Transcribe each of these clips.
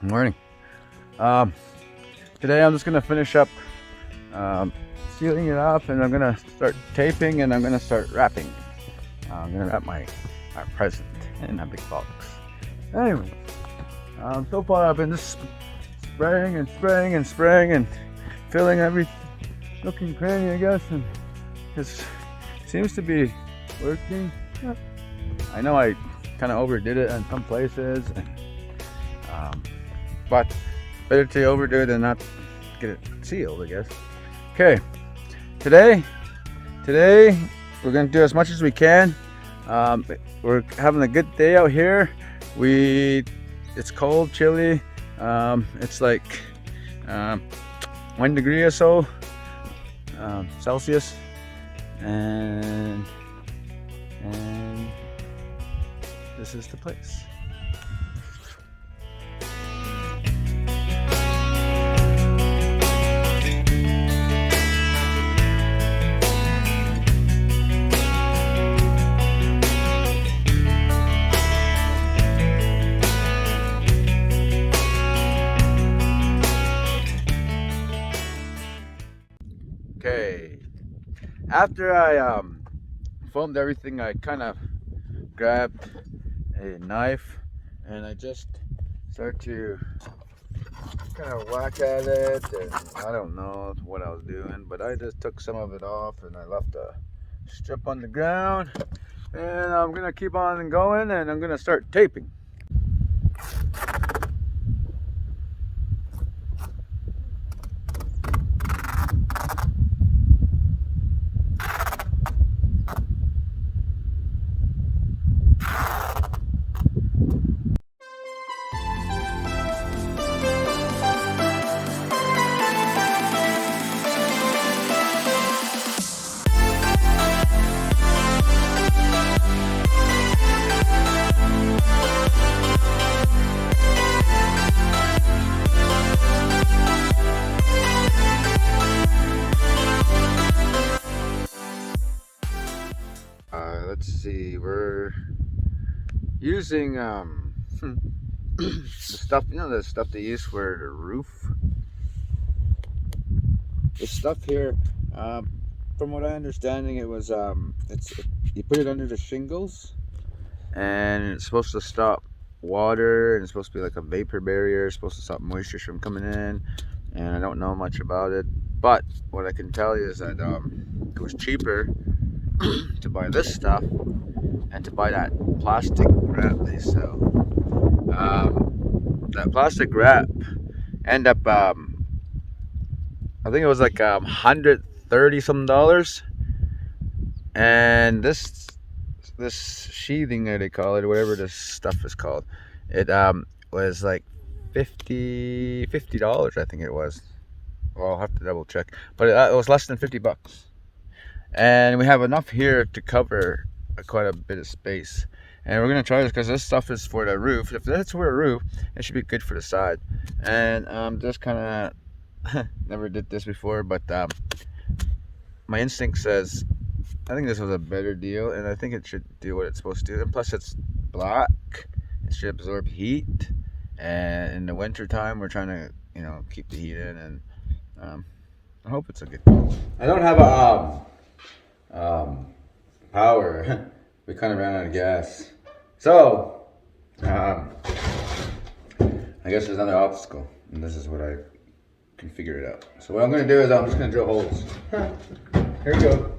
Morning. Um, Today I'm just gonna finish up sealing it up, and I'm gonna start taping, and I'm gonna start wrapping. I'm gonna wrap my present in a big box. Anyway, so far I've been just spraying and spraying and spraying and filling every nook and cranny, I guess, and it seems to be working. I know I kind of overdid it in some places, but better to overdo it than not get it sealed, I guess. Okay, today we're gonna do as much as we can. We're having a good day out here. It's cold, chilly. It's like 1 degree or so Celsius, and this is the place. Okay, after I filmed everything, I kind of grabbed a knife and I just start to kind of whack at it, and I don't know what I was doing, but I just took some of it off and I left a strip on the ground, and I'm gonna keep on going, and I'm gonna start taping. Let's see, we're using the stuff, the stuff they use for the roof. The stuff here, from what I understanding, it was you put it under the shingles, and it's supposed to stop water, and it's supposed to be like a vapor barrier. It's supposed to stop moisture from coming in, and I don't know much about it, but what I can tell you is that it was cheaper to buy this stuff and to buy that plastic wrap they sell. That plastic wrap end up I think it was like $130 some, and this sheathing, they call it, whatever this stuff is called, it was like $50, I think it was. Well, I'll have to double check, but it was less than $50, and we have enough here to cover quite a bit of space. And we're gonna try this because this stuff is for the roof. If that's for a roof, it should be good for the side. And just kind of never did this before, but my instinct says I think this was a better deal, and I think it should do what it's supposed to do. And plus, it's black; it should absorb heat. And in the winter time, we're trying to keep the heat in, and I hope it's a good deal. I don't have a power. We kind of ran out of gas, so I guess there's another obstacle, and this is what I can figure it out. So what I'm going to do is I'm just going to drill holes. Here we go.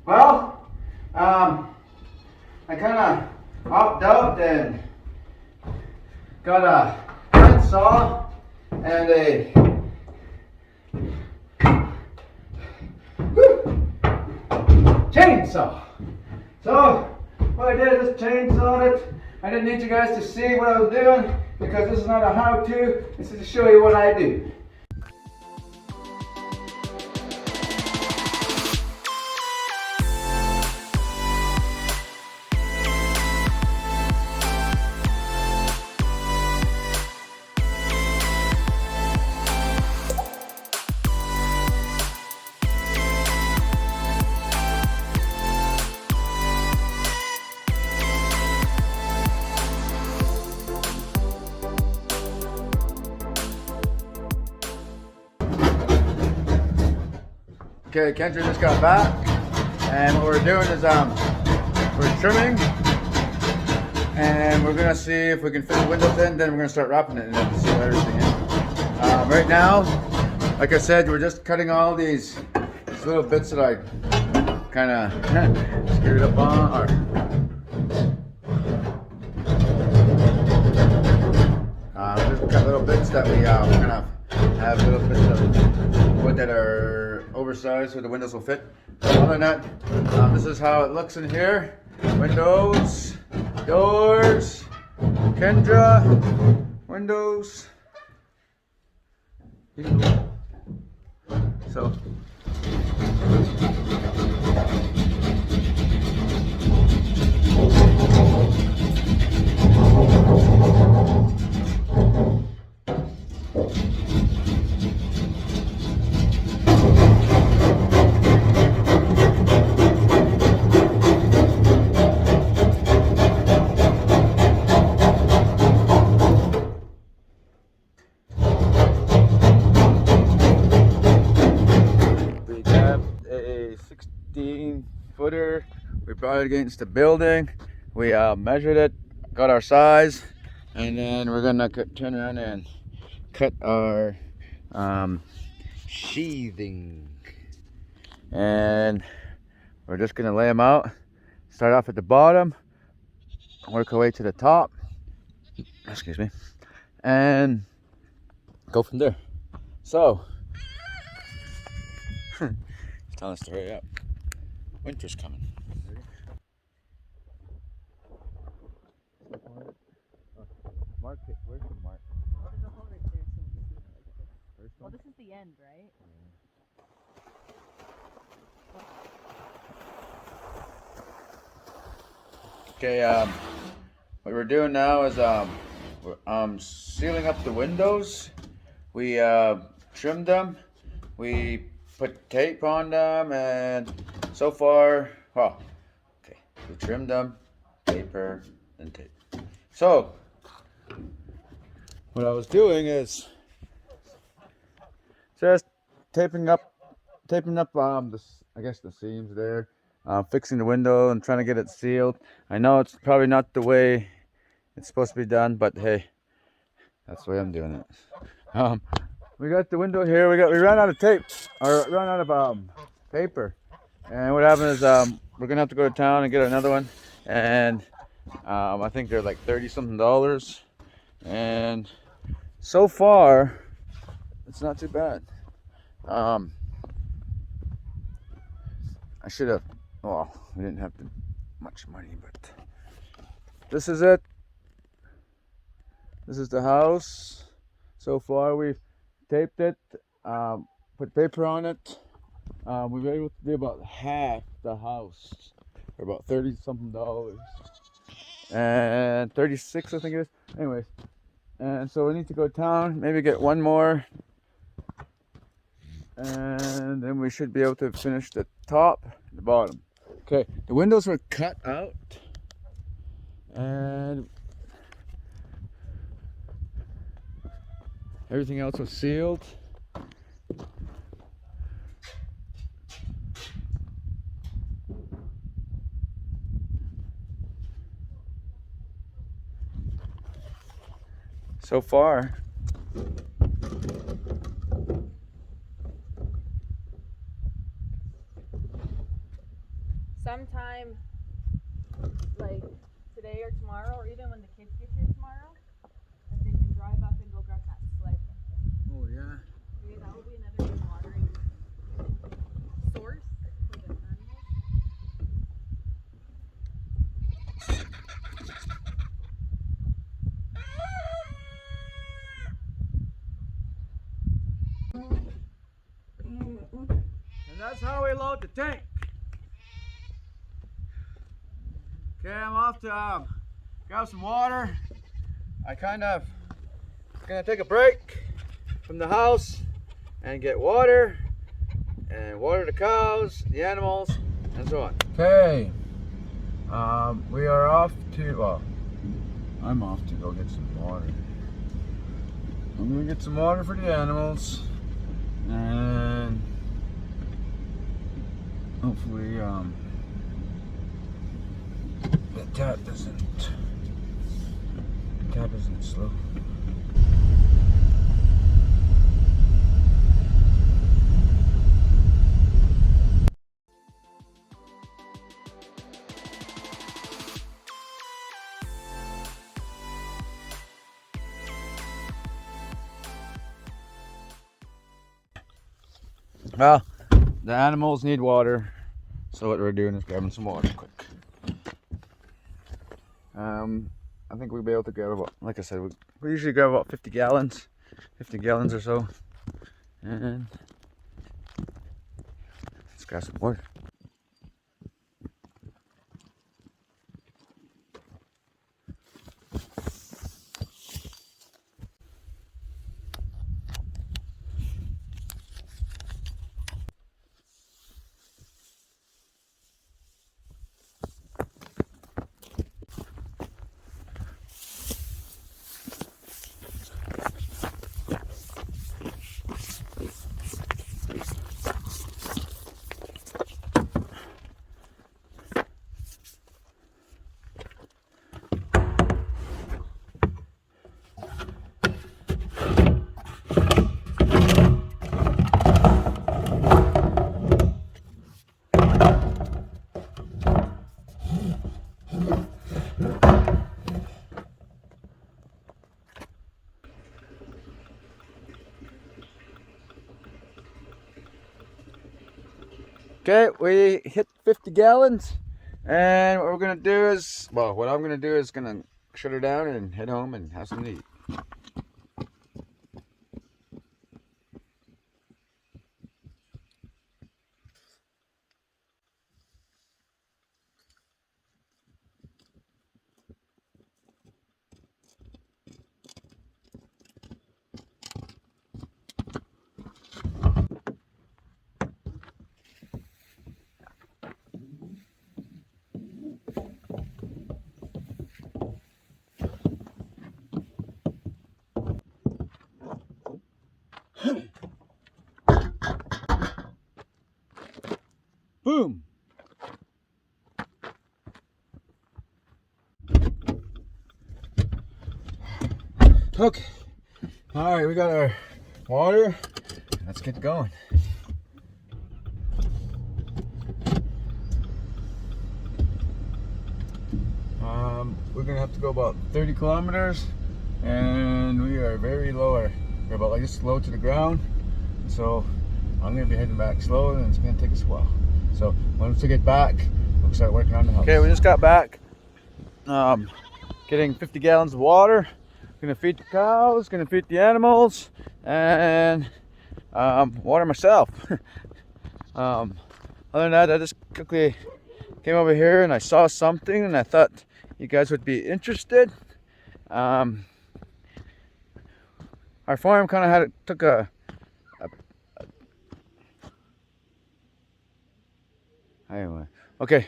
Well, I kind of hopped out and got a handsaw and a chainsaw. So what I did is just chainsawed it. I didn't need you guys to see what I was doing because this is not a how-to. This is to show you what I do. Okay, Kendra just got back, and what we're doing is we're trimming, and we're gonna see if we can fit the windows in. Then we're gonna start wrapping it and then seal everything in. Right now, like I said, we're just cutting all these little bits that I kind of screwed up on, just cut little bits that we're gonna have little bits of wood that are oversized so the windows will fit. Other than that, this is how it looks in here. Windows, doors, Kendra, windows. So. A 16-footer. We brought it against the building. We measured it, got our size, and then we're gonna turn around and cut our sheathing. And we're just gonna lay them out. Start off at the bottom, work our way to the top. Excuse me, and go from there. So. He's telling us to hurry up. Winter's coming. Mark it. Where's the mark? There's a hole right there, so we'll just leave it like this. Well, this is the end, right? Okay, what we're doing now is we're sealing up the windows. We trimmed them. We put tape on them, and so far, well, okay, we trimmed them, paper, and tape. So, what I was doing is just taping up I guess the seams there, fixing the window and trying to get it sealed. I know it's probably not the way it's supposed to be done, but hey, that's the way I'm doing it. We got the window here. We ran out of tape, or ran out of paper, and what happened is we're gonna have to go to town and get another one, and I think they're like $30-something, and so far it's not too bad. I should have. Well, we didn't have much money, but this is it. This is the house. So far, we've taped it, put paper on it. We were able to do about half the house for about $30-something, and 36, I think it is. Anyways, and so we need to go to town, maybe get one more, and then we should be able to finish the top and the bottom. Okay, the windows were cut out, and everything else was sealed. So far, sometime like today or tomorrow, or even when the kids get here tomorrow, if they can drive up and go grab that sled. oh yeah. Maybe that will be another good watering source for the animals. That's how we load the tank. Okay, I'm off to grab some water. I kind of gonna take a break from the house and get water and water the cows, the animals, and so on. Okay, we are off to, well, I'm off to go get some water. I'm gonna get some water for the animals and hopefully the tap isn't slow. Well, the animals need water, so what we're doing is grabbing some water quick. I think we'll be able to grab about, like I said, we usually grab about 50 gallons or so, and let's grab some water. Okay, we hit 50 gallons, and what we're gonna do is, well, what I'm gonna do is gonna shut her down and head home and have something to eat. Boom! Okay, all right, we got our water. Let's get going. We're gonna have to go about 30 kilometers, and we are very low. We're about like this low to the ground, so I'm gonna be heading back slow, and it's gonna take us a while. So once we get back, we'll start working on the house. Okay, we just got back. Getting 50 gallons of water. Gonna feed the cows, gonna feed the animals, and water myself. Other than that, I just quickly came over here and I saw something, and I thought you guys would be interested. Our farm kind of took a anyway. Okay,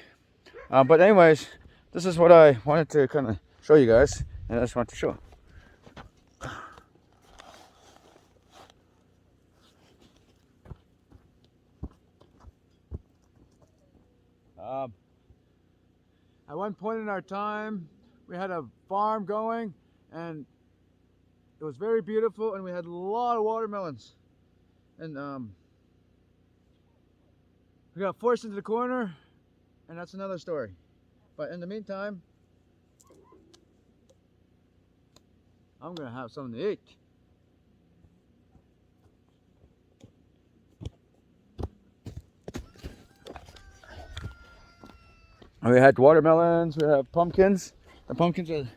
but anyways, this is what I wanted to kind of show you guys, and I just want to show. At one point in our time, we had a farm going, and it was very beautiful, and we had a lot of watermelons. And we got forced into the corner, and that's another story. But in the meantime, I'm gonna have something to eat. We had watermelons, we have pumpkins. The pumpkins are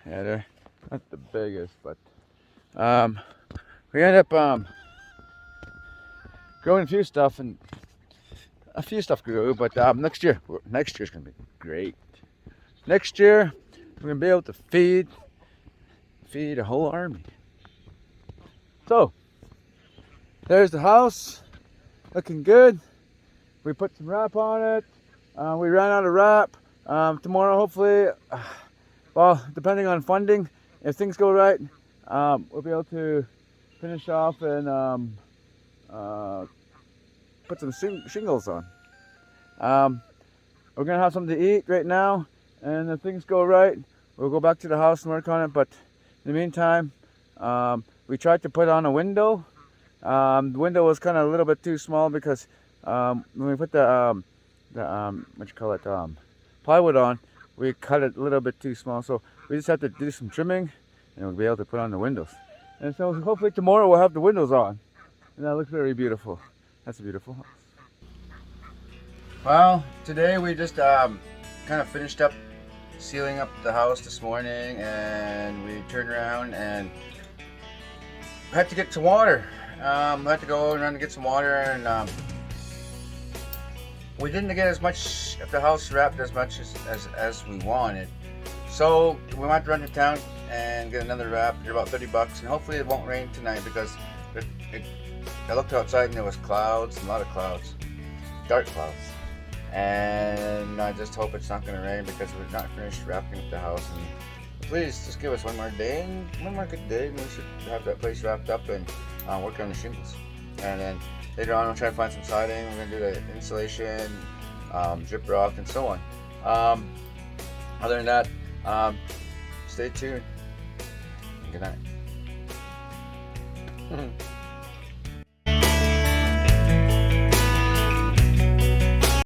they're not the biggest, but we ended up growing a few stuff, and a few stuff grew. But next year's gonna be great. Next year, we're gonna be able to feed a whole army. So there's the house, looking good. We put some wrap on it. We ran out of wrap. Tomorrow, hopefully, well, depending on funding, if things go right, we'll be able to finish off and put some shingles on. We're gonna have something to eat right now, and if things go right, we'll go back to the house and work on it. But in the meantime, we tried to put on a window. The window was kind of a little bit too small because when we put the what you call it, plywood on, we cut it a little bit too small. So we just have to do some trimming, and we'll be able to put on the windows. And so hopefully tomorrow we'll have the windows on, and that looks very beautiful. That's a beautiful house. Well, today we just kind of finished up sealing up the house this morning, and we turned around and had to get some water. We had to go around to get some water, and we didn't get as much of the house wrapped as much as we wanted. So we might run to town and get another wrap. They're about $30, and hopefully it won't rain tonight because I looked outside and there was clouds, a lot of clouds, dark clouds. And I just hope it's not going to rain because we're not finished wrapping up the house. And please just give us one more day, and one more good day, and we should have that place wrapped up and work on the shingles. And then later on, we'll try to find some siding. We're going to do the insulation, drip rock, and so on. Other than that, stay tuned. Good night.